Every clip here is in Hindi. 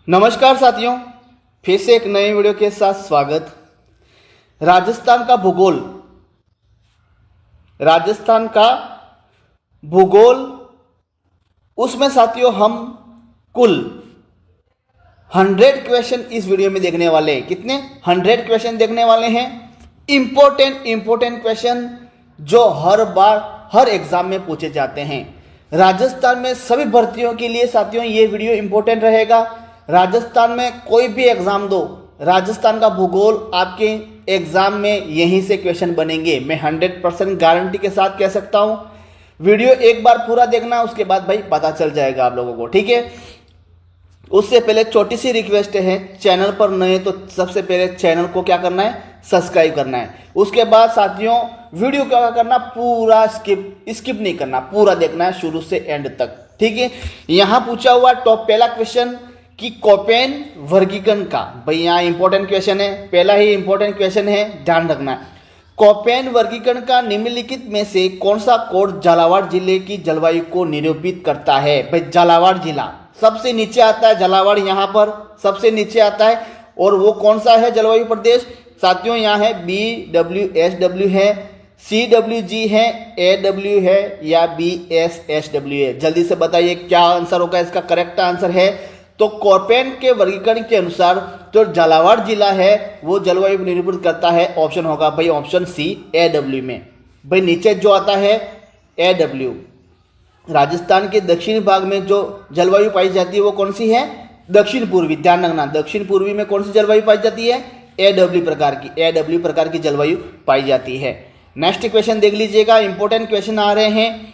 नमस्कार साथियों, फिर से एक नए वीडियो के साथ स्वागत। राजस्थान का भूगोल उसमें साथियों हम कुल 100 क्वेश्चन इस वीडियो में देखने वाले हैं। कितने 100 क्वेश्चन देखने वाले हैं। इंपॉर्टेंट क्वेश्चन जो हर बार हर एग्जाम में पूछे जाते हैं। राजस्थान में सभी भर्तियों के लिए साथियों ये वीडियो इंपॉर्टेंट रहेगा। राजस्थान में कोई भी एग्जाम दो, राजस्थान का भूगोल आपके एग्जाम में यहीं से क्वेश्चन बनेंगे। मैं 100% गारंटी के साथ कह सकता हूं। वीडियो एक बार पूरा देखना, उसके बाद भाई पता चल जाएगा आप लोगों को, ठीक है। उससे पहले छोटी सी रिक्वेस्ट है, चैनल पर नए तो सबसे पहले चैनल को क्या करना है, सब्सक्राइब करना है। उसके बाद साथियों वीडियो क्या करना, पूरा स्किप नहीं करना, पूरा देखना है शुरू से एंड तक, ठीक है। यहां पूछा हुआ टॉप पहला क्वेश्चन कि कोपेन वर्गीकरण का, भाई यहाँ इंपॉर्टेंट क्वेश्चन है, पहला ही इंपॉर्टेंट क्वेश्चन है, ध्यान रखना। कोपेन वर्गीकरण का निम्नलिखित में से कौन सा कोड झालावाड़ जिले की जलवायु को निरूपित करता है। भाई झालावाड़ जिला सबसे नीचे आता है, झालावाड़ यहाँ पर सबसे नीचे आता है। और वो कौन सा है जलवायु प्रदेश साथियों, यहाँ है BWSW है, CWG है, AW है या BSSW है। जल्दी से बताइए क्या आंसर होगा, इसका करेक्ट आंसर है तो कोपेन के वर्गीकरण के अनुसार जो झालावाड़ जिला है वो जलवायु निरूपित करता है, ऑप्शन होगा भाई ऑप्शन सी AW में। भाई नीचे जो आता है AW, राजस्थान के दक्षिणी भाग में जो जलवायु पाई जाती है वो कौन सी है, दक्षिण पूर्वी। ध्यान रखना, दक्षिण पूर्वी में कौन सी जलवायु पाई जाती है, AW प्रकार की जलवायु पाई जाती है। नेक्स्ट क्वेश्चन देख लीजिएगा, इंपॉर्टेंट क्वेश्चन आ रहे हैं।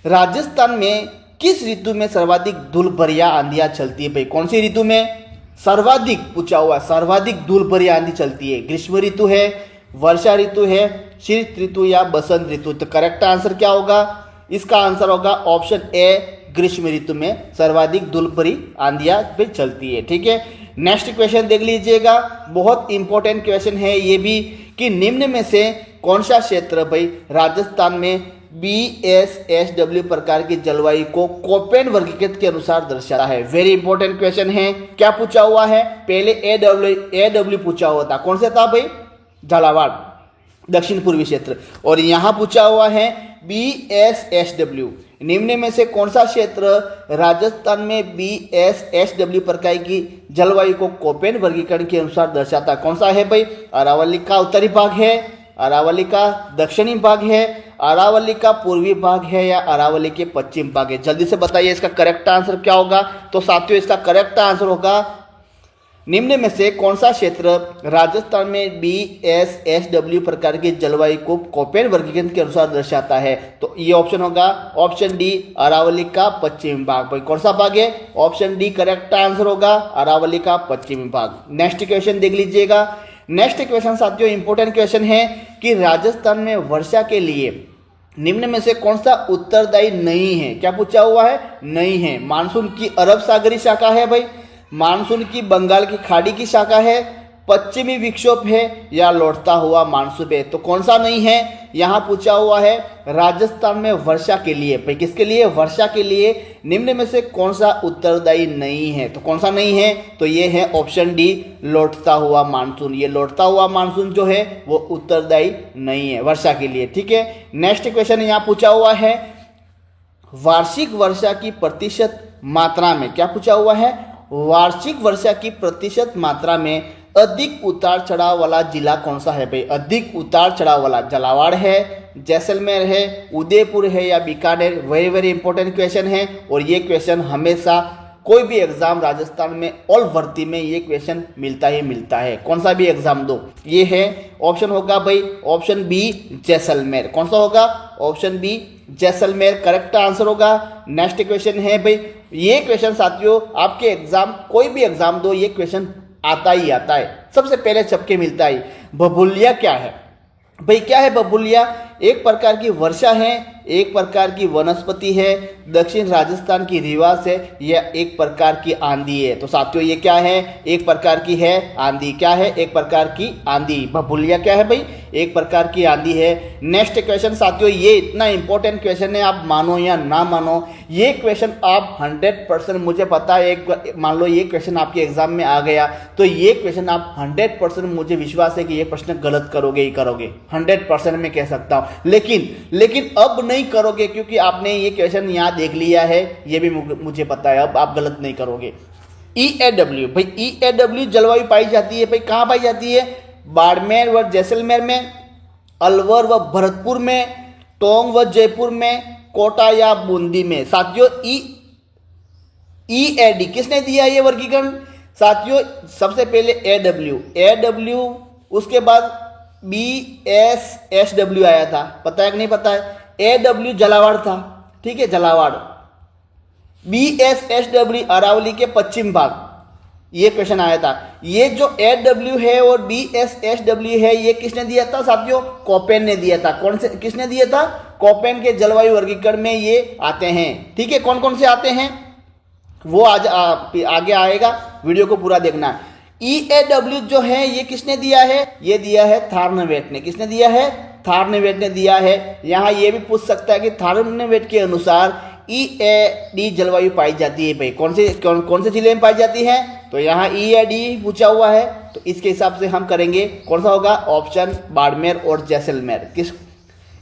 राजस्थान में किस ऋतु में सर्वाधिक धूल भरिया आंधियां चलती है। भाई कौन सी ऋतु में सर्वाधिक पूछा हुआ, सर्वाधिक धूल भरी आंधी चलती है। ग्रीष्म ऋतु है, वर्षा ऋतु है, शीत ऋतु या बसंत ऋतु। तो करेक्ट आंसर क्या होगा, इसका आंसर होगा ऑप्शन ए, ग्रीष्म ऋतु में सर्वाधिक धूल भरी आंधियां भी चलती है, ठीक है। नेक्स्ट क्वेश्चन देख लीजिएगा, बहुत इंपॉर्टेंट क्वेश्चन है ये भी, कि निम्न में से कौन सा क्षेत्र भाई राजस्थान में BSSW प्रकार की जलवायु को कोपेन वर्गीकृत के अनुसार दर्शाता है। वेरी इंपॉर्टेंट क्वेश्चन है। क्या पूछा हुआ है, पहले AW पूछा हुआ था, कौन सा था भाई, झालावाड़ दक्षिण पूर्वी क्षेत्र। और यहां पूछा हुआ है BSSW, निम्न में से कौन सा क्षेत्र राजस्थान में BSSW प्रकार की जलवायु को कोपेन वर्गीकरण के अनुसार दर्शाता है। कौन सा है भाई, अरावली का उत्तरी भाग है, अरावली का दक्षिणी भाग है, अरावली का पूर्वी भाग है या अरावली के पश्चिम भाग है। जल्दी से बताइए इसका करेक्ट आंसर क्या होगा। तो साथियों इसका करेक्ट आंसर होगा, निम्न में से कौन सा क्षेत्र राजस्थान में BSSW प्रकार की जलवायु को कोपेन वर्गीकरण के अनुसार दर्शाता है। तो ये ऑप्शन होगा ऑप्शन डी, अरावली का पश्चिमी भाग। भाई कौन सा भाग है, ऑप्शन डी करेक्ट आंसर होगा, अरावली का पश्चिमी भाग। नेक्स्ट क्वेश्चन देख लीजिएगा। नेक्स्ट क्वेश्चन साथियों इंपॉर्टेंट क्वेश्चन है कि राजस्थान में वर्षा के लिए निम्न में से कौन सा उत्तरदायी नहीं है। क्या पूछा हुआ है, नहीं है। मानसून की अरब सागरी शाखा है भाई, मानसून की बंगाल की खाड़ी की शाखा है, पश्चिमी विक्षोभ है या लौटता हुआ मानसून है। तो कौन सा नहीं है, यहां पूछा हुआ है राजस्थान में वर्षा के लिए। भाई किसके लिए, वर्षा के लिए निम्न में से कौन सा उत्तरदायी नहीं है। तो कौन सा नहीं है, तो ये है ऑप्शन डी, लौटता हुआ मानसून। ये लौटता हुआ मानसून जो है वो उत्तरदायी नहीं है वर्षा के लिए, ठीक है। नेक्स्ट क्वेश्चन यहां पूछा हुआ है, वार्षिक वर्षा की प्रतिशत मात्रा में, क्या पूछा हुआ है, वार्षिक वर्षा की प्रतिशत मात्रा में अधिक उतार चढ़ाव वाला जिला कौन सा है। भाई अधिक उतार चढ़ाव वाला झालावाड़ है, जैसलमेर है, उदयपुर है या बीकानेर। वेरी इंपॉर्टेंट क्वेश्चन है और ये क्वेश्चन हमेशा कोई भी एग्जाम राजस्थान में ऑल भर्ती में ये क्वेश्चन मिलता ही मिलता है, कौन सा भी एग्जाम दो। ये है ऑप्शन होगा भाई ऑप्शन बी, जैसलमेर। कौन सा होगा, option B Jaisalmer correct answer होगा। नेक्स्ट क्वेश्चन है भाई, ये क्वेश्चन साथियों आपके एग्जाम कोई भी एग्जाम दो ये क्वेश्चन आता ही आता है, सबसे पहले छपके मिलता है। बबूलिया क्या है भाई, क्या है बबूलिया, एक प्रकार की वर्षा है, एक प्रकार की वनस्पति है, दक्षिण राजस्थान की रिवास है या एक प्रकार की आंधी है। तो साथियों ये क्या है, एक प्रकार की है आंधी। क्या है, एक प्रकार की आंधी। बबूलिया क्या है भाई, एक प्रकार की आंधी है। नेक्स्ट क्वेश्चन साथियों, ये इतना इंपॉर्टेंट क्वेश्चन है, आप मानो या ना मानो, ये क्वेश्चन आप 100% मुझे पता है, एक मान लो ये क्वेश्चन आपके एग्जाम में आ गया तो ये क्वेश्चन आप 100% मुझे विश्वास है कि ये प्रश्न गलत करोगे ही करोगे, 100% मैं कह सकता हूँ। लेकिन अब नहीं करोगे क्योंकि आपने ये क्वेश्चन यहाँ देख लिया है, ये भी मुझे पता है, अब आप गलत नहीं करोगे। EAW भाई, EAW जलवायु पाई जाती है भाई, कहाँ पाई जाती है? बाड़मेर व जैसलमेर में, अलवर व भरतपुर में, टोंक व जयपुर में, कोटा या बूंदी में। साथियों EAD किसने दिया ये वर्गीकरण? साथियों सबसे पहले AW, उसके बाद BSSW आया था, पता है कि नहीं पता है? AW जलावाड़ था, ठीक है, जलावाड़। BSSW अरावली के पश्चिम भाग, ये क्वेश्चन आया था। ये जो AW है और BSSW है, ये किसने दिया था साथियों? कोपेन ने दिया था। कौन से, किसने दिया था? कोपेन के जलवायु वर्गीकरण में ये आते हैं, ठीक है। कौन कौन से आते हैं वो आज आगे आएगा, वीडियो को पूरा देखना। EAW जो है ये किसने दिया है? ये दिया है थार्नवेट ने। किसने दिया है? थार्नवेट ने दिया है। यहाँ ये भी पूछ सकता है कि थार्नवेट के अनुसार EAD जलवायु पाई जाती है भाई, कौन से जिले में पाई जाती है? तो यहाँ EAD पूछा हुआ है, तो इसके हिसाब से हम करेंगे कौन सा होगा? ऑप्शन बाड़मेर और जैसलमेर। किस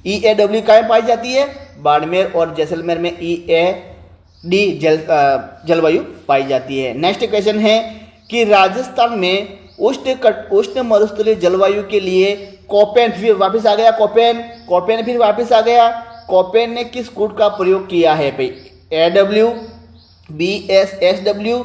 EAW कहाँ पाई जाती है? बाड़मेर और जैसलमेर में EAD जलवायु पाई जाती है। नेक्स्ट क्वेश्चन है कि राजस्थान में उष्ण मरुस्थलीय जलवायु के लिए कोपेन, फिर वापस आ गया कोपेन फिर वापस आ गया। कोपेन ने किस कूट का प्रयोग किया है भाई? AW, BSSW,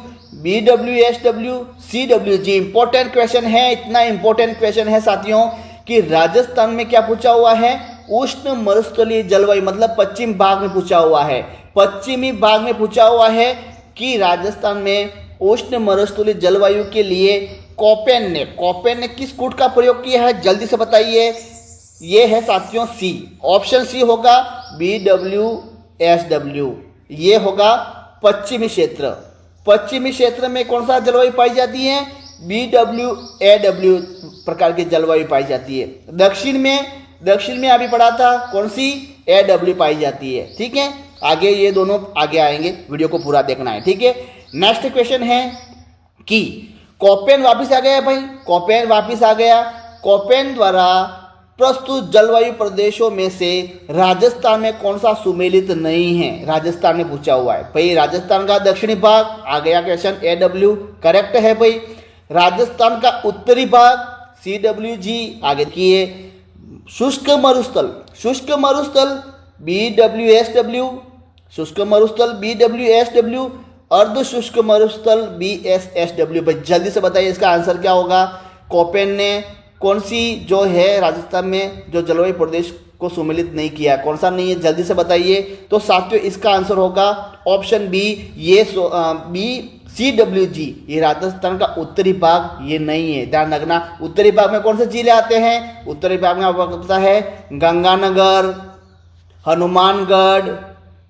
BWSW, CWG। Important question है, इतना इंपॉर्टेंट क्वेश्चन है साथियों कि राजस्थान में क्या पूछा हुआ है? उष्ण मरुस्थलीय जलवायु, मतलब पश्चिम भाग में पूछा हुआ है, पश्चिमी भाग में पूछा हुआ है कि राजस्थान में उष्ण मरुस्थलीय जलवायु के लिए कोपेन ने किस कूट का प्रयोग किया है? जल्दी से बताइए। ये है साथियों C, ऑप्शन C होगा BWSW। ये होगा पश्चिमी क्षेत्र में कौन सा जलवायु पाई जाती है? BWAW प्रकार की जलवायु पाई जाती है। दक्षिण में अभी पढ़ा था, कौन सी? AW पाई जाती है, ठीक है। आगे ये दोनों आगे आएंगे, वीडियो को पूरा देखना है, ठीक है। नेक्स्ट क्वेश्चन है कि कोपेन वापिस आ गया भाई, कोपेन वापिस आ गया। कोपेन द्वारा प्रस्तुत जलवायु प्रदेशों में से राजस्थान में कौन सा सुमेलित नहीं है? राजस्थान में पूछा हुआ है भाई। राजस्थान का दक्षिणी भाग आ गया क्वेश्चन, AW करेक्ट है भाई। राजस्थान का उत्तरी भाग CWG आगे किए। शुष्क मरुस्थल BWSW, शुष्क मरुस्थल BWSW, अर्ध शुष्क मरुस्थल BSSW। भाई जल्दी से बताइए इसका आंसर क्या होगा? कोपेन ने कौन सी जो है राजस्थान में जो जलवायु प्रदेश को सुमेलित नहीं किया, कौन सा नहीं है? जल्दी से बताइए। तो साथियों इसका आंसर होगा ऑप्शन B, ये BCWG। ये राजस्थान का उत्तरी भाग ये नहीं है, ध्यान रखना। उत्तरी भाग में कौन से जिले आते हैं? उत्तरी भाग में आपको पता है गंगानगर, हनुमानगढ़,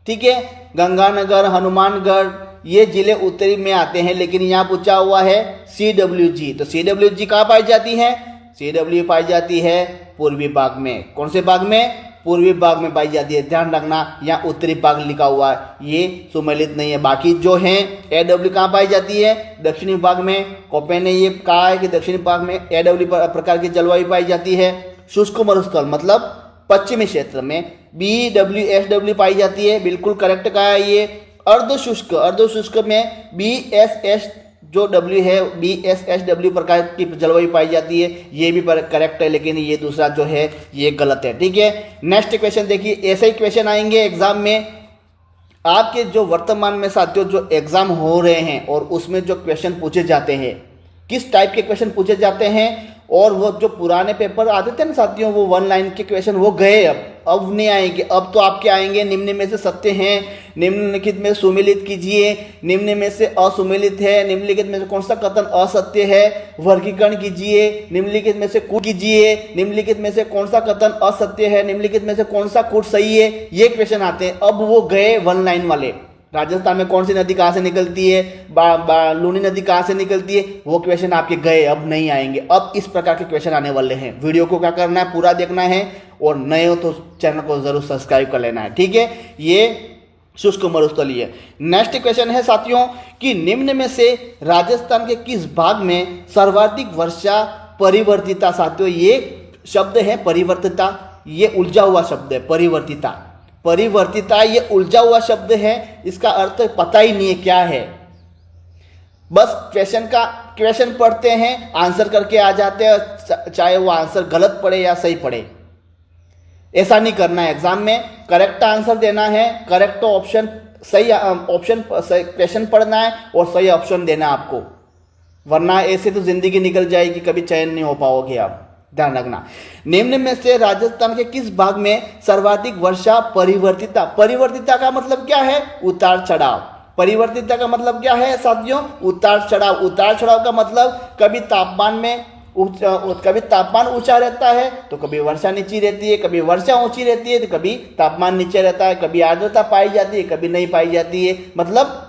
ठीक है, गंगानगर, हनुमानगढ़, ये जिले उत्तरी में आते हैं। लेकिन यहाँ पूछा हुआ है CWG, तो CWG कहाँ पाई जाती है? CW पाई जाती है पूर्वी भाग में। कौन से भाग में? पूर्वी भाग में पाई जाती है, ध्यान रखना। यहाँ उत्तरी भाग लिखा हुआ है, ये सुमेलित नहीं है। बाकी जो हैं AW कहाँ पाई जाती है? दक्षिणी भाग में। कोपेन ने ये कहा है कि दक्षिणी भाग में AW प्रकार की जलवायु पाई जाती है। शुष्क मरुस्थल मतलब पश्चिमी क्षेत्र में BWSW पाई जाती है, बिल्कुल करेक्ट कहा है ये। अर्ध शुष्क में BSS जो W है BSSW प्रकार की जलवायु पाई जाती है, ये भी करेक्ट है, लेकिन ये दूसरा जो है ये गलत है, ठीक है। नेक्स्ट क्वेश्चन देखिए, ऐसे ही क्वेश्चन आएंगे एग्जाम में आपके जो वर्तमान में साथियों जो एग्जाम हो रहे हैं और उसमें जो क्वेश्चन पूछे जाते हैं, किस टाइप के क्वेश्चन पूछे जाते हैं। और वो जो पुराने पेपर आते थे ना साथियों, वो 1 लाइन के क्वेश्चन वो गए, अब नहीं आएंगे। अब तो आपके आएंगे निम्न में से सत्य हैं, निम्नलिखित में सुमेलित कीजिए, निम्न में से असुमेलित है, निम्नलिखित में से कौन सा कथन असत्य है, वर्गीकरण कीजिए, निम्नलिखित में से कूट कीजिए, निम्नलिखित में से कौन सा कथन असत्य है, निम्नलिखित में से कौन सा कूट सही है, ये क्वेश्चन आते हैं। अब वो गए 1 लाइन वाले, राजस्थान में कौन सी नदी कहाँ से निकलती है, लूनी नदी कहाँ से निकलती है, वो क्वेश्चन आपके गए, अब नहीं आएंगे। अब इस प्रकार के क्वेश्चन आने वाले हैं। वीडियो को क्या करना है, पूरा देखना है, और नए हो तो चैनल को जरूर सब्सक्राइब कर लेना है, ठीक है। ये शुष्क मरुस्थलीय है। नेक्स्ट क्वेश्चन है साथियों कि निम्न में से राजस्थान के किस भाग में सर्वाधिक वर्षा परिवर्तिता। साथियों ये शब्द है परिवर्तिता, ये उलझा हुआ शब्द है। परिवर्तिता, परिवर्तिता ये उलझा हुआ शब्द है, इसका अर्थ पता ही नहीं है क्या है। बस क्वेश्चन पढ़ते हैं, आंसर करके आ जाते हैं, चाहे वो आंसर गलत पड़े या सही पड़े। ऐसा नहीं करना है। एग्जाम में करेक्ट आंसर देना है, करेक्ट ऑप्शन, सही ऑप्शन, क्वेश्चन पढ़ना है और सही ऑप्शन देना है आपको, वरना ऐसे तो जिंदगी निकल जाएगी, कभी चयन नहीं हो पाओगे आप। ध्यान रखना। निम्न में से राजस्थान के किस भाग में सर्वाधिक वर्षा परिवर्तिता। परिवर्तिता का मतलब क्या है, उतार चढ़ाव। परिवर्तिता का मतलब क्या है साथियों, उतार चढ़ाव। उतार चढ़ाव का मतलब कभी तापमान ऊंचा रहता है तो कभी वर्षा नीची रहती है, कभी वर्षा ऊंची रहती है तो कभी तापमान नीचे रहता है, कभी आर्द्रता पाई जाती है, कभी नहीं पाई जाती है। मतलब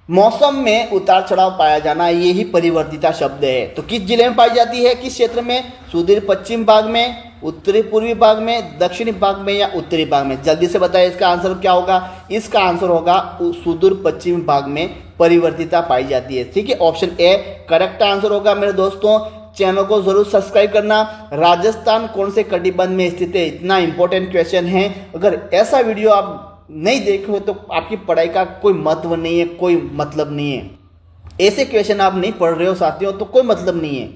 मौसम में उतार चढ़ाव पाया जाना, ये ही परिवर्तिता शब्द है। तो किस जिले में पाई जाती है, किस क्षेत्र में, सुदूर पश्चिम भाग में, उत्तरी पूर्वी भाग में, दक्षिणी भाग में या उत्तरी भाग में। जल्दी से बताइए इसका आंसर क्या होगा। इसका आंसर होगा सुदूर पश्चिम भाग में परिवर्तिता पाई जाती है, ठीक है। ऑप्शन ए करेक्ट आंसर होगा मेरे दोस्तों। चैनल को जरूर सब्सक्राइब करना। राजस्थान कौन से कटिबंध में स्थित है, इतना इंपॉर्टेंट क्वेश्चन है। अगर ऐसा वीडियो आप नहीं देखे हो तो आपकी पढ़ाई का कोई महत्व नहीं है, कोई मतलब नहीं है। ऐसे क्वेश्चन आप नहीं पढ़ रहे हो साथियों तो कोई मतलब नहीं है।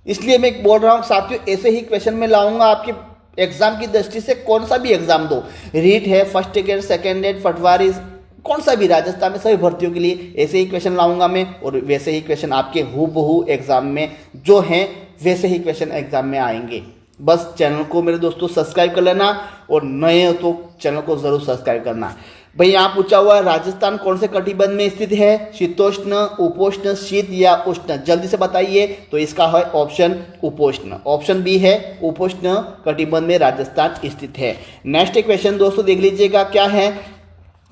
इसलिए मैं बोल रहा हूँ साथियों, ऐसे ही क्वेश्चन मैं लाऊंगा आपके एग्जाम की दृष्टि से। कौन सा भी एग्जाम दो, रीट है, फर्स्ट ग्रेड, सेकेंड ग्रेड, पटवारी, कौन सा भी, राजस्थान में सभी भर्तियों के लिए ऐसे ही क्वेश्चन लाऊंगा मैं, और वैसे ही क्वेश्चन आपके हूबहू एग्जाम में जो हैं वैसे ही क्वेश्चन एग्जाम में आएंगे। बस चैनल को मेरे दोस्तों सब्सक्राइब कर लेना, और नए हो तो चैनल को जरूर सब्सक्राइब करना। भाई यहाँ पूछा हुआ है राजस्थान कौन से कटिबंध में स्थित है, शीतोष्ण, उपोष्ण, शीत या उष्ण। जल्दी से बताइए। तो इसका है ऑप्शन उपोष्ण। ऑप्शन बी है उपोष्ण कटिबंध में राजस्थान स्थित है। नेक्स्ट क्वेश्चन दोस्तों देख लीजिएगा क्या है।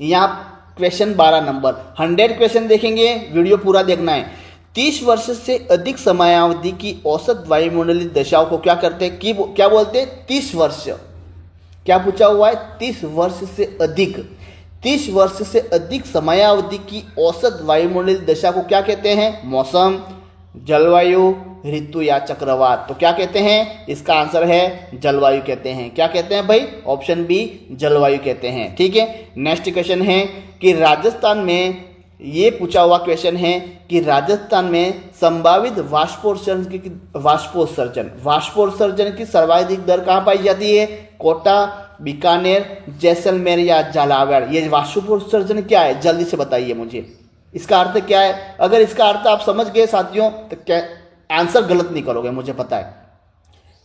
यहाँ क्वेश्चन 12 नंबर 100 क्वेश्चन देखेंगे, वीडियो पूरा देखना है। 30 वर्ष से अधिक समयावधि की औसत वायुमंडलीय दशाओं को क्या करते हैं, क्या बोलते हैं, 30 वर्ष। क्या पूछा हुआ है, 30 वर्ष से अधिक, 30 वर्ष से अधिक समयावधि की औसत वायुमंडलीय दशा को क्या कहते हैं, मौसम, जलवायु, ऋतु या चक्रवात। तो क्या कहते हैं, इसका आंसर है जलवायु कहते हैं। क्या कहते हैं भाई, ऑप्शन बी जलवायु कहते हैं, ठीक है। नेक्स्ट क्वेश्चन है कि राजस्थान में, ये पूछा हुआ क्वेश्चन है कि राजस्थान में संभावित वाष्पोत्सर्जन की सर्वाधिक दर कहाँ पाई जाती है, कोटा, बीकानेर, जैसलमेर या झालावाड़। ये वाष्पोत्सर्जन क्या है, जल्दी से बताइए मुझे, इसका अर्थ क्या है। अगर इसका अर्थ आप समझ गए साथियों तो क्या आंसर गलत नहीं करोगे, मुझे पता है।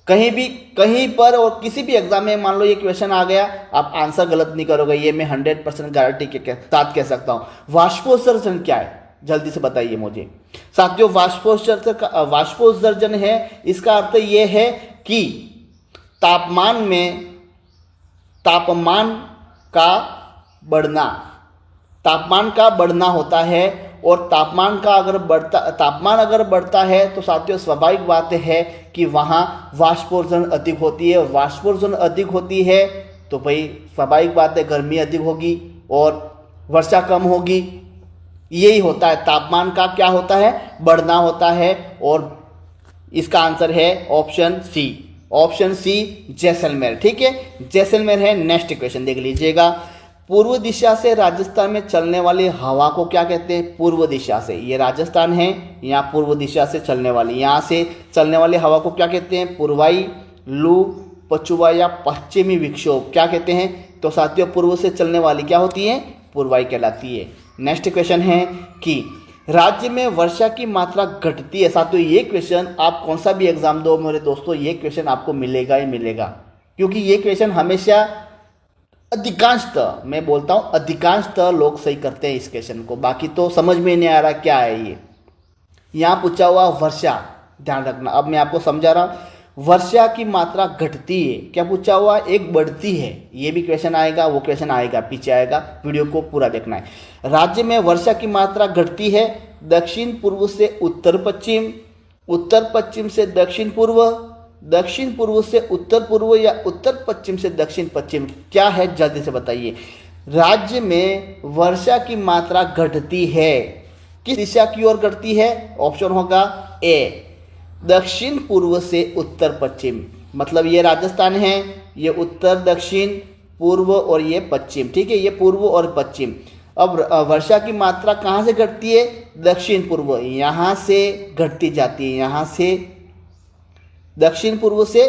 कहीं पर और किसी भी एग्जाम में मान लो ये क्वेश्चन आ गया, आप आंसर गलत नहीं करोगे, ये मैं 100% गारंटी के साथ कह सकता हूँ। वाष्पोत्सर्जन क्या है, जल्दी से बताइए मुझे साथियों। वाष्पोत्सर्जन है, इसका अर्थ ये है कि तापमान का बढ़ना होता है, और तापमान अगर बढ़ता है तो साथियों स्वाभाविक बात है कि वहाँ वाष्पोत्सर्जन अधिक होती है। वाष्पोत्सर्जन अधिक होती है तो भाई स्वाभाविक बात है गर्मी अधिक होगी और वर्षा कम होगी। यही होता है, तापमान का क्या होता है, बढ़ना होता है। और इसका आंसर है option C, option C Jaisalmer, ठीक है, जैसलमेर है। नेक्स्ट क्वेश्चन देख लीजिएगा। पूर्व दिशा से राजस्थान में चलने वाली हवा को क्या कहते हैं, पूर्व दिशा से, ये राजस्थान है, यहाँ पूर्व दिशा से चलने वाली, यहाँ से चलने वाली हवा को क्या कहते हैं, पूर्वाई लू, पछुआ या पश्चिमी विक्षोभ क्या कहते हैं। तो साथियों पूर्व से चलने वाली क्या होती है, पूर्वाई कहलाती है। नेक्स्ट क्वेश्चन है कि राज्य में वर्षा की मात्रा घटती है। साथियों ये क्वेश्चन आप कौन सा भी एग्जाम दो मेरे दोस्तों, ये क्वेश्चन आपको मिलेगा ही मिलेगा, क्योंकि ये क्वेश्चन हमेशा अधिकांशतः, मैं बोलता हूँ अधिकांशतः लोग सही करते हैं इस क्वेश्चन को, बाकी तो समझ में नहीं आ रहा क्या है ये। यहाँ पूछा हुआ वर्षा, ध्यान रखना, अब मैं आपको समझा रहा हूँ। वर्षा की मात्रा घटती है, क्या पूछा हुआ, एक बढ़ती है, ये भी क्वेश्चन आएगा, वो क्वेश्चन आएगा, पीछे आएगा, वीडियो को पूरा देखना है। राज्य में वर्षा की मात्रा घटती है दक्षिण पूर्व से उत्तर पश्चिम, उत्तर पश्चिम से दक्षिण पूर्व, दक्षिण पूर्व से उत्तर पूर्व या उत्तर पश्चिम से दक्षिण पश्चिम, क्या है जल्दी से बताइए। राज्य में वर्षा की मात्रा घटती है, किस दिशा की ओर घटती है, ऑप्शन होगा ए दक्षिण पूर्व से उत्तर पश्चिम, मतलब ये राजस्थान है, ये उत्तर दक्षिण पूर्व और ये पश्चिम, ठीक है, ये पूर्व और पश्चिम। अब वर्षा की मात्रा कहाँ से घटती है, दक्षिण पूर्व, यहाँ से घटती जाती है, यहाँ से दक्षिण पूर्व से,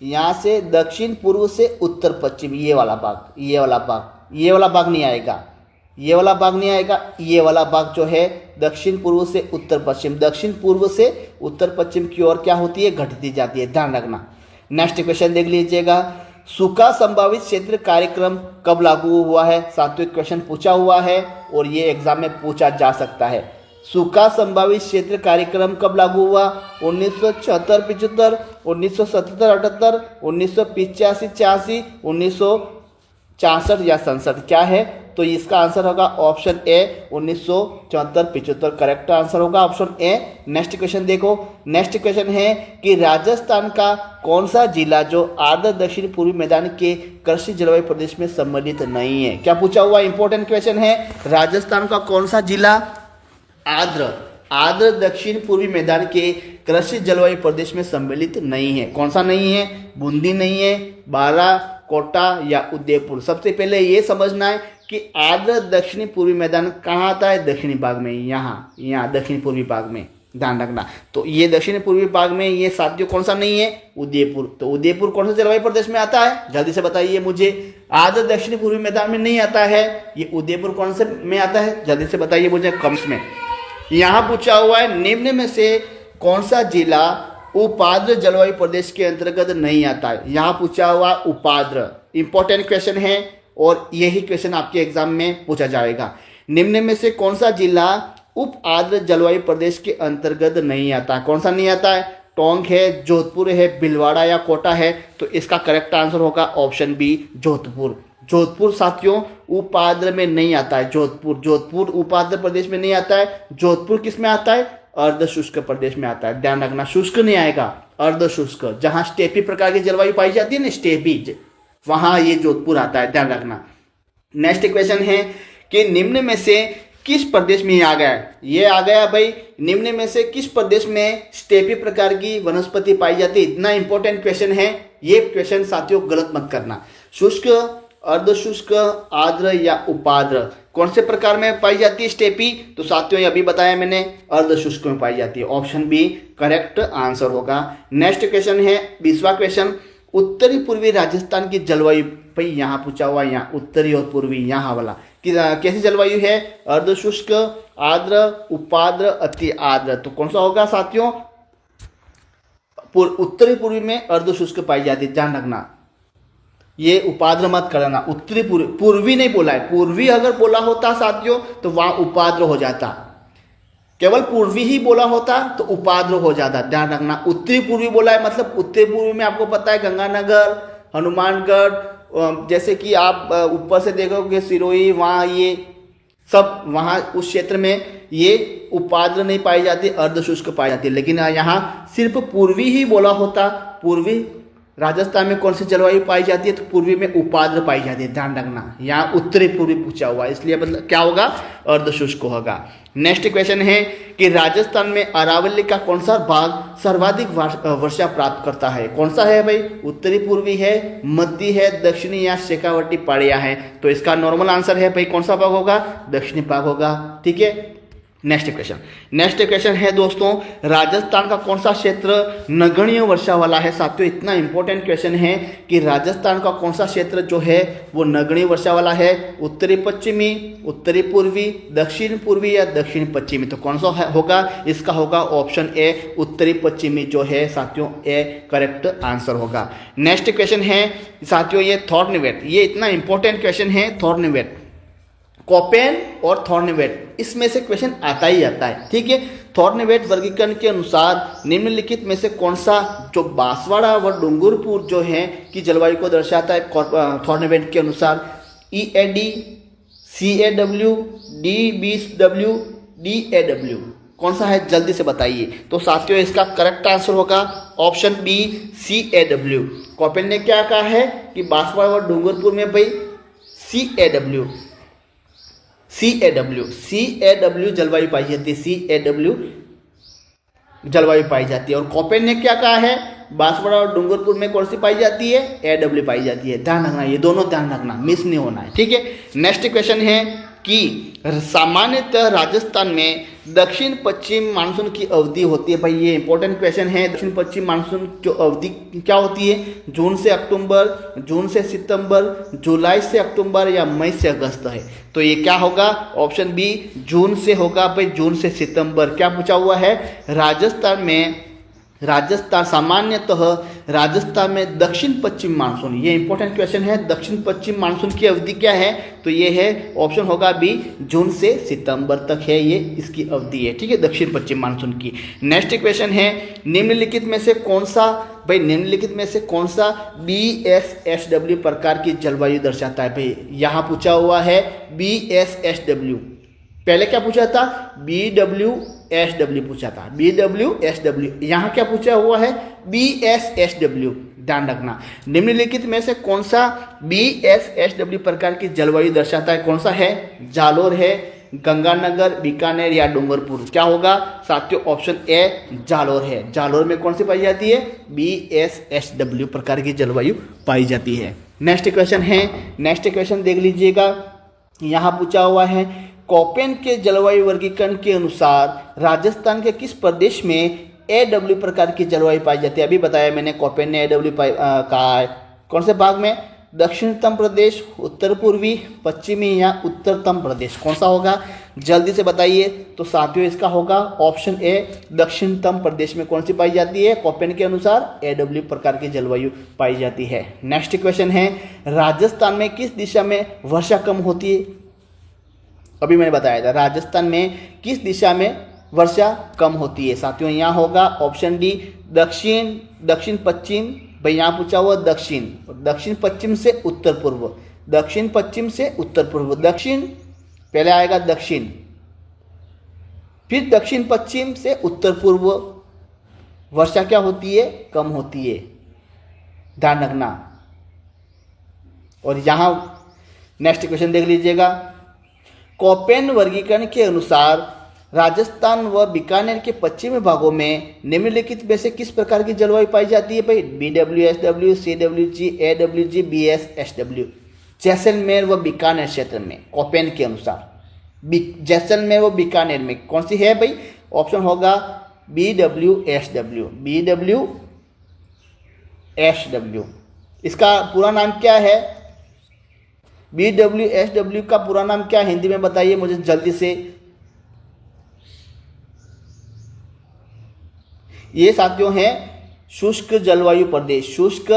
यहाँ से दक्षिण पूर्व से उत्तर पश्चिम, ये वाला भाग, ये वाला भाग, ये वाला भाग नहीं आएगा, ये वाला भाग नहीं आएगा, ये वाला भाग जो है दक्षिण पूर्व से उत्तर पश्चिम, दक्षिण पूर्व से उत्तर पश्चिम की ओर क्या होती है, घटती जाती है, ध्यान रखना। नेक्स्ट क्वेश्चन देख लीजिएगा, सूखा संभावित क्षेत्र कार्यक्रम कब लागू हुआ है, सात्विक क्वेश्चन पूछा हुआ है और ये एग्जाम में पूछा जा सकता है। सूखा संभावित क्षेत्र कार्यक्रम कब लागू हुआ, 1976-75, 1977-78, 1985-86, 1964 या 67, क्या है, तो इसका आंसर होगा ऑप्शन ए 1974-75, करेक्ट आंसर होगा ऑप्शन ए। नेक्स्ट क्वेश्चन देखो, नेक्स्ट क्वेश्चन है कि राजस्थान का कौन सा जिला जो आर्द्र दक्षिण पूर्वी मैदान के कृषि जलवायु प्रदेश में सम्मिलित नहीं है, क्या पूछा हुआ, इंपॉर्टेंट क्वेश्चन है। राजस्थान का कौन सा जिला आर्द्र दक्षिण पूर्वी मैदान के कृषि जलवायु प्रदेश में सम्मिलित नहीं है, कौन सा नहीं है, बूंदी नहीं है, बारा, कोटा या उदयपुर। सबसे पहले ये समझना है कि आर्द्र दक्षिणी पूर्वी मैदान कहाँ आता है, दक्षिणी भाग में, यहाँ दक्षिणी पूर्वी भाग में, ध्यान रखना। तो ये दक्षिणी पूर्वी भाग में ये साथियों कौन सा नहीं है, उदयपुर। तो उदयपुर कौन से जलवायु प्रदेश में आता है, जल्दी से बताइए मुझे। आर्द्र दक्षिणी पूर्वी मैदान में नहीं आता है, ये उदयपुर कौन से में आता है, जल्दी से बताइए मुझे कमेंट्स में। यहाँ पूछा हुआ है निम्न में से कौन सा जिला उपाद्र जलवायु प्रदेश के अंतर्गत नहीं आता है, यहाँ पूछा हुआ उपाद्र, इंपॉर्टेंट क्वेश्चन है और यही क्वेश्चन आपके एग्जाम में पूछा जाएगा। निम्न में से कौन सा जिला उप आर्द्र जलवायु प्रदेश के अंतर्गत नहीं आता, कौन सा नहीं आता है, टोंक है, जोधपुर है, भीलवाड़ा या कोटा है, तो इसका करेक्ट आंसर होगा ऑप्शन बी जोधपुर। जोधपुर साथियों उपाद्र में नहीं आता है, जोधपुर उपाद्र प्रदेश में नहीं आता है। जोधपुर किस में आता है, अर्ध शुष्क प्रदेश में आता है, ध्यान रखना, शुष्क नहीं आएगा, अर्ध शुष्क, जहां स्टेपी प्रकार की जलवायु पाई जाती है ना, स्टेपी, वहां ये जोधपुर आता है, ध्यान रखना। नेक्स्ट क्वेश्चन है कि निम्न में से किस प्रदेश में आ गया है, ये आ गया भाई, निम्न में से किस प्रदेश में स्टेपी प्रकार की वनस्पति पाई जाती है, इतना इंपॉर्टेंट क्वेश्चन है, ये क्वेश्चन साथियों गलत मत करना। शुष्क, अर्धशुष्क, आर्द्र या उपाद्र, कौन से प्रकार में पाई जाती है स्टेपी, तो साथियों अभी बताया मैंने, अर्धशुष्क में पाई जाती है, ऑप्शन बी करेक्ट आंसर होगा। नेक्स्ट क्वेश्चन है 20वां क्वेश्चन, उत्तरी पूर्वी राजस्थान की जलवायु, भाई यहाँ पूछा हुआ, यहाँ उत्तरी और पूर्वी, यहाँ वाला कैसी जलवायु है, अर्धशुष्क, आर्द्र, उपाद्र, अति आर्द्र, तो कौन सा होगा साथियों, उत्तरी पूर्वी में अर्धशुष्क पाई जाती है, ध्यान रखना, ये उपाद्र मत करना, उत्तरी पूर्वी नहीं बोला है, पूर्वी अगर बोला होता साथियों तो वहां उपाद्र हो जाता, केवल पूर्वी ही बोला होता तो उपाद्र हो जाता, ध्यान रखना। उत्तरी पूर्वी बोला है, मतलब उत्तरी पूर्वी में आपको पता है गंगानगर, हनुमानगढ़, जैसे कि आप ऊपर से देखोगे सिरोही, वहाँ ये सब, वहाँ उस क्षेत्र में ये उपाद्र नहीं पाई जाती, अर्धशुष्क पाई जाती है। लेकिन यहाँ सिर्फ पूर्वी ही बोला होता, पूर्वी राजस्थान में कौन सी जलवायु पाई जाती है, तो पूर्वी में उपाद्र पाई जाती है, ध्यान रखना। यहाँ उत्तरी पूर्वी पूछा हुआ, इसलिए मतलब क्या होगा, अर्धशुष्क होगा। नेक्स्ट क्वेश्चन है कि राजस्थान में अरावली का कौन सा भाग सर्वाधिक वर्षा प्राप्त करता है, कौन सा है भाई, उत्तरी पूर्वी है, मध्य है, दक्षिणी या शेखावटी पहाड़ियाँ है, तो इसका नॉर्मल आंसर है भाई कौन सा भाग होगा, दक्षिणी भाग होगा, ठीक है। नेक्स्ट क्वेश्चन है दोस्तों, राजस्थान का कौन सा क्षेत्र नगण्य वर्षा वाला है, साथियों इतना इंपॉर्टेंट क्वेश्चन है कि राजस्थान का कौन सा क्षेत्र जो है वो नगण्य वर्षा वाला है, उत्तरी पश्चिमी, उत्तरी पूर्वी, दक्षिण पूर्वी या दक्षिण पश्चिमी, तो कौन सा होगा, इसका होगा ऑप्शन ए उत्तरी पश्चिमी जो है साथियों, ए करेक्ट आंसर होगा। नेक्स्ट क्वेश्चन है साथियों ये थॉर्नवेट, ये इतना इंपॉर्टेंट क्वेश्चन है, थॉर्नवेट, कोपेन और थॉर्नवेट, इसमें से क्वेश्चन आता ही आता है, ठीक है। थॉर्नवेट वर्गीकरण के अनुसार निम्नलिखित में से कौन सा जो बांसवाड़ा व डूंगरपुर जो है की जलवायु को दर्शाता है थॉर्नवेट के अनुसार? EAD, CAW, DBW, DAW, कौन सा है जल्दी से बताइए। तो साथियों इसका करेक्ट आंसर होगा ऑप्शन बी CAW। कॉपेन ने क्या कहा है कि बांसवाड़ा व डूंगरपुर में भाई CAW जलवायु पाई जाती है, CAW जलवायु पाई जाती है। और कॉपेन ने क्या कहा है, बांसवाड़ा और डूंगरपुर में कौन सी पाई जाती है? AW पाई जाती है। ध्यान रखना, ये दोनों ध्यान रखना, मिस नहीं होना है, ठीक है। नेक्स्ट क्वेश्चन है कि सामान्यतः राजस्थान में दक्षिण पश्चिम मानसून की अवधि होती है। भाई ये इंपॉर्टेंट क्वेश्चन है। दक्षिण पश्चिम मानसून की अवधि क्या होती है? जून से अक्टूबर, जून से सितंबर, जुलाई से अक्टूबर या मई से अगस्त है। तो ये क्या होगा? ऑप्शन बी जून से होगा। भाई जून से सितंबर। क्या पूछा हुआ है? सामान्यतः राजस्थान में दक्षिण पश्चिम मानसून, ये इंपॉर्टेंट क्वेश्चन है। दक्षिण पश्चिम मानसून की अवधि क्या है? तो ये है ऑप्शन होगा बी जून से सितंबर तक है, ये इसकी अवधि है, ठीक है, दक्षिण पश्चिम मानसून की। नेक्स्ट क्वेश्चन है निम्नलिखित में से कौन सा BSSW प्रकार की जलवायु दर्शाता है? भाई यहाँ पूछा हुआ है BSSW। पहले क्या पूछा था? BWSW पूछा था, BWSW। यहाँ क्या पूछा हुआ है? BSSW। ध्यान रखना, निम्नलिखित में से कौन सा BSSW प्रकार की जलवायु दर्शाता है? कौन सा है? जालोर है, गंगानगर, बीकानेर या डूंगरपुर? क्या होगा साथियों? ऑप्शन ए जालोर है। जालोर में कौन सी पाई जाती है? BSSW प्रकार की जलवायु पाई जाती है। नेक्स्ट क्वेश्चन देख लीजिएगा। यहाँ पूछा हुआ है कॉपेन के जलवायु वर्गीकरण के अनुसार राजस्थान के किस प्रदेश में AW प्रकार की जलवायु पाई जाती है? अभी बताया मैंने, कॉपेन ने AW कहा है। कौन से भाग में? दक्षिणतम प्रदेश, उत्तर पूर्वी, पश्चिमी या उत्तरतम प्रदेश? कौन सा होगा जल्दी से बताइए। तो साथियों इसका होगा ऑप्शन ए दक्षिणतम प्रदेश में कौन सी पाई जाती है? कॉपेन के अनुसार AW प्रकार की जलवायु पाई जाती है। नेक्स्ट क्वेश्चन है राजस्थान में किस दिशा में वर्षा कम होती है? अभी मैंने बताया था राजस्थान में किस दिशा में वर्षा कम होती है। साथियों यहाँ होगा ऑप्शन डी दक्षिण पश्चिम। भाई यहाँ पूछा हुआ दक्षिण पश्चिम से उत्तर पूर्व, दक्षिण पश्चिम से उत्तर पूर्व। दक्षिण पहले आएगा दक्षिण, फिर दक्षिण पश्चिम से उत्तर पूर्व वर्षा क्या होती है? कम होती है। ध्यान रखना। और यहाँ नेक्स्ट क्वेश्चन देख लीजिएगा। कॉपेन वर्गीकरण के अनुसार राजस्थान व बीकानेर के पश्चिमी भागों में निम्नलिखित में से किस प्रकार की जलवायु पाई जाती है? भाई BWSW, CWG, AWG, BSSW। Jaisalmer व बीकानेर क्षेत्र में कॉपेन के अनुसार जैसलमेर व बीकानेर में कौन सी है? भाई ऑप्शन होगा BWSW। इसका पूरा नाम क्या है? BWSW का पूरा नाम क्या है हिंदी में बताइए मुझे जल्दी से। ये साथियों हैं शुष्क जलवायु प्रदेश। शुष्क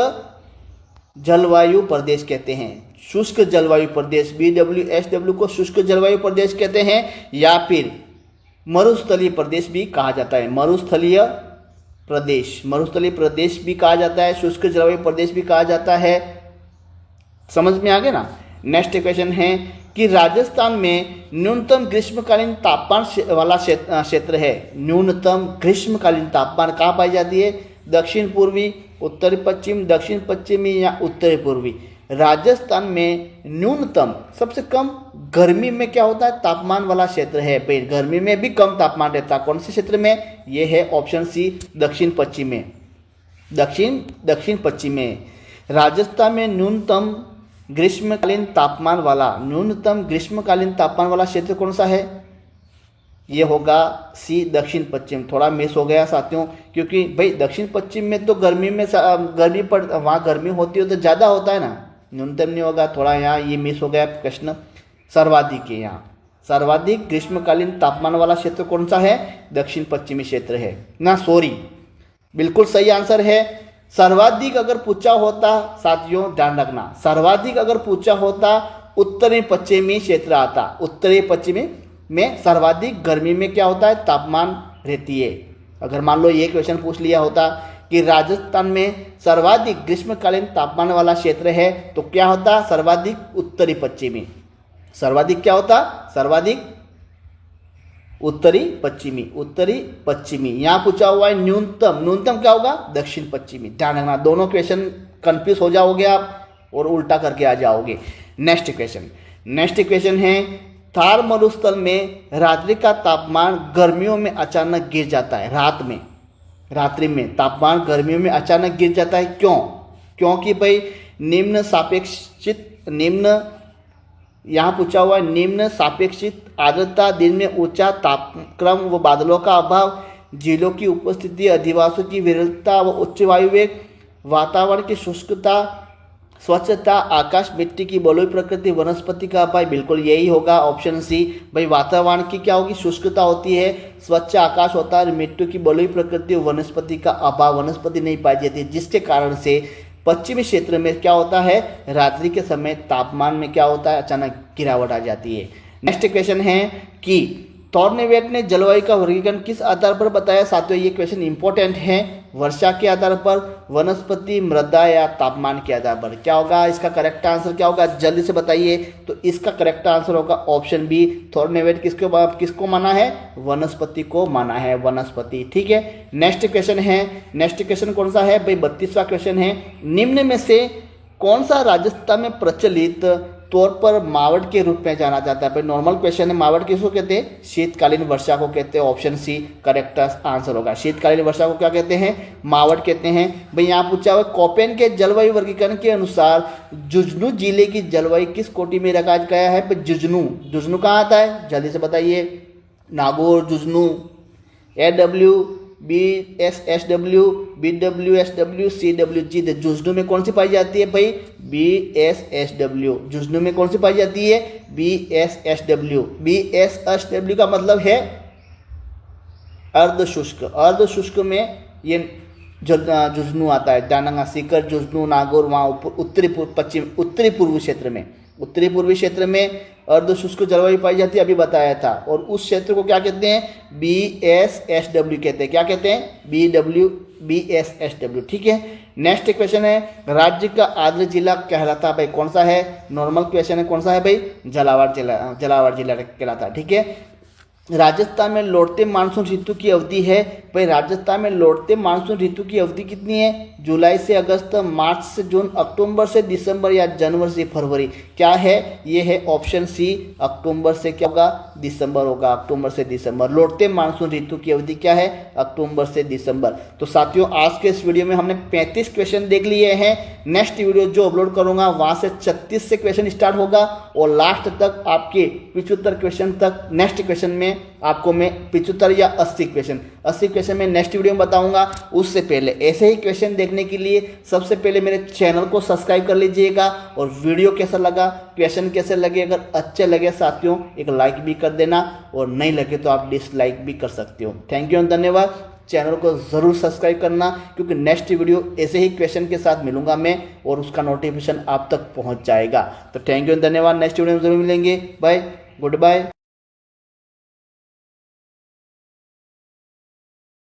जलवायु प्रदेश कहते हैं, शुष्क जलवायु प्रदेश। BWSW को शुष्क जलवायु प्रदेश कहते हैं या फिर मरुस्थलीय प्रदेश भी कहा जाता है। मरुस्थलीय प्रदेश भी कहा जाता है, शुष्क जलवायु प्रदेश भी कहा जाता है। समझ में आ गया ना। नेक्स्ट क्वेश्चन है कि राजस्थान में न्यूनतम ग्रीष्मकालीन तापमान वाला क्षेत्र है। न्यूनतम ग्रीष्मकालीन तापमान कहाँ पाई जाती है? दक्षिण पूर्वी, उत्तर पश्चिम, दक्षिण पश्चिमी या उत्तरी पूर्वी? राजस्थान में न्यूनतम सबसे कम गर्मी में क्या होता है? तापमान वाला क्षेत्र है। भाई गर्मी में भी कम तापमान रहता है। कौन से क्षेत्र में? ये है ऑप्शन सी दक्षिण पश्चिम में। दक्षिण पश्चिम में राजस्थान में न्यूनतम ग्रीष्मकालीन तापमान वाला क्षेत्र कौन सा है? ये होगा सी दक्षिण पश्चिम। थोड़ा मिस हो गया साथियों, क्योंकि भाई दक्षिण पश्चिम में तो वहाँ गर्मी होती है तो ज़्यादा होता है ना, न्यूनतम नहीं होगा। थोड़ा यहाँ ये मिस हो गया प्रश्न। सर्वाधिक है, यहाँ सर्वाधिक ग्रीष्मकालीन तापमान वाला क्षेत्र कौन सा है? दक्षिण पश्चिमी क्षेत्र है ना। सॉरी, बिल्कुल सही आंसर है। सर्वाधिक अगर पूछा होता साथियों, ध्यान रखना, सर्वाधिक अगर पूछा होता उत्तरी पश्चिमी क्षेत्र आता। उत्तरी पश्चिमी में सर्वाधिक गर्मी में क्या होता है? तापमान रहती है। अगर मान लो ये क्वेश्चन पूछ लिया होता कि राजस्थान में सर्वाधिक ग्रीष्मकालीन तापमान वाला क्षेत्र है, तो क्या होता? सर्वाधिक उत्तरी पश्चिमी। सर्वाधिक क्या होता? सर्वाधिक उत्तरी पश्चिमी। उत्तरी पश्चिमी। यहाँ पूछा हुआ है न्यूनतम। न्यूनतम क्या होगा? दक्षिण पश्चिमी। ध्यान रखना, दोनों क्वेश्चन कंफ्यूज हो जाओगे आप और उल्टा करके आ जाओगे। नेक्स्ट क्वेश्चन है थार मरुस्थल में रात्रि का तापमान गर्मियों में अचानक गिर जाता है। रात्रि में तापमान गर्मियों में अचानक गिर जाता है, क्यों? क्योंकि भाई यहाँ पूछा हुआ है निम्न सापेक्षित आर्द्रता, दिन में ऊंचा तापक्रम व बादलों का अभाव, झीलों की उपस्थिति, अधिवासों की विरलता व उच्च वायु वेग, वातावरण की शुष्कता, स्वच्छता, आकाश मिट्टी की बलुई प्रकृति, वनस्पति का अभाव। बिल्कुल यही होगा ऑप्शन सी। भाई वातावरण की क्या होगी? शुष्कता होती है, स्वच्छ आकाश होता है, मिट्टी की बलुई प्रकृति, वनस्पति का अभाव, वनस्पति नहीं पाई जाती, जिसके कारण से पश्चिमी क्षेत्र में क्या होता है? रात्रि के समय तापमान में क्या होता है? अचानक गिरावट आ जाती है। नेक्स्ट क्वेश्चन है कि थॉर्नवेट ने जलवायु का वर्गीकरण किस आधार पर बताया? साथियों ये क्वेश्चन इंपॉर्टेंट है। वर्षा के आधार पर, वनस्पति, मृदा या तापमान के आधार पर? क्या होगा इसका करेक्ट आंसर? क्या होगा जल्दी से बताइए। तो इसका करेक्ट आंसर होगा ऑप्शन बी। थॉर्नवेट किसको माना है? वनस्पति को माना है, वनस्पति। ठीक है। नेक्स्ट क्वेश्चन कौन सा है भाई? 32वां क्वेश्चन है निम्न में से कौन सा राजस्थान में प्रचलित तौर पर मावट के रूप में जाना जाता है? भाई नॉर्मल क्वेश्चन है। मावट किसको कहते हैं? शीतकालीन वर्षा को कहते हैं। ऑप्शन सी करेक्ट आंसर होगा। शीतकालीन वर्षा को क्या कहते हैं? मावट कहते हैं। भाई यहाँ पूछा हुआ कोपेन के जलवायु वर्गीकरण के अनुसार झुंझुनू जिले की जलवायु किस कोटि में रखा गया है? भाई झुंझुनू कहाँ आता है? जल्दी से बताइए। Nagaur, Jhunjhunu, AW, BSSW, BWSW, CWG। Jhunjhunu में कौन सी पाई जाती है भाई? BSSW। झुंझुनू में कौन सी पाई जाती है? BSSW। BSSW का मतलब है अर्धशुष्क। अर्धशुष्क में ये झुंझुनू आता है। डांगा, सीकर, झुंझुनू, नागौर, वहाँ उत्तरी पूर्वी क्षेत्र में अर्धशुष्क जलवायु पाई जाती है, अभी बताया था। और उस क्षेत्र को क्या कहते हैं? BSSW कहते हैं। क्या कहते हैं? BSSW। ठीक है। नेक्स्ट क्वेश्चन है राज्य का आर्द्र जिला कहलाता भाई कौन सा है? नॉर्मल क्वेश्चन है। कौन सा है भाई? झालावाड़ जिला कहलाता है। ठीक है। राजस्थान में लौटते मानसून ऋतु की अवधि है भाई। राजस्थान में लौटते मानसून ऋतु की अवधि कितनी है? जुलाई से अगस्त, मार्च से जून, अक्टूबर से दिसंबर या जनवरी से फरवरी? क्या है? ये है ऑप्शन सी। अक्टूबर से क्या होगा? दिसंबर होगा। अक्टूबर से दिसंबर। लौटते मानसून ऋतु की अवधि क्या है? अक्टूबर से दिसंबर। तो साथियों आज के इस वीडियो में हमने 35 क्वेश्चन देख लिए हैं। नेक्स्ट वीडियो जो अपलोड करूंगा वहां से 36 से क्वेश्चन स्टार्ट होगा और लास्ट तक आपके 75 क्वेश्चन तक। नेक्स्ट क्वेश्चन में आपको मैं 75 या 80 क्वेश्चन में नेक्स्ट वीडियो में बताऊंगा। उससे पहले ऐसे ही क्वेश्चन देखने के लिए सबसे पहले मेरे चैनल को सब्सक्राइब कर लीजिएगा। और वीडियो कैसा लगा, क्वेश्चन कैसे लगे, अगर अच्छे लगे साथियों एक लाइक भी कर देना, और नहीं लगे तो आप डिसलाइक भी कर सकते हो। थैंक यू एंड धन्यवाद। चैनल को ज़रूर सब्सक्राइब करना, क्योंकि नेक्स्ट वीडियो ऐसे ही क्वेश्चन के साथ मिलूंगा मैं और उसका नोटिफिकेशन आप तक पहुंच जाएगा। तो थैंक यू एंड धन्यवाद। नेक्स्ट वीडियो में जरूर मिलेंगे। Bye, good bye.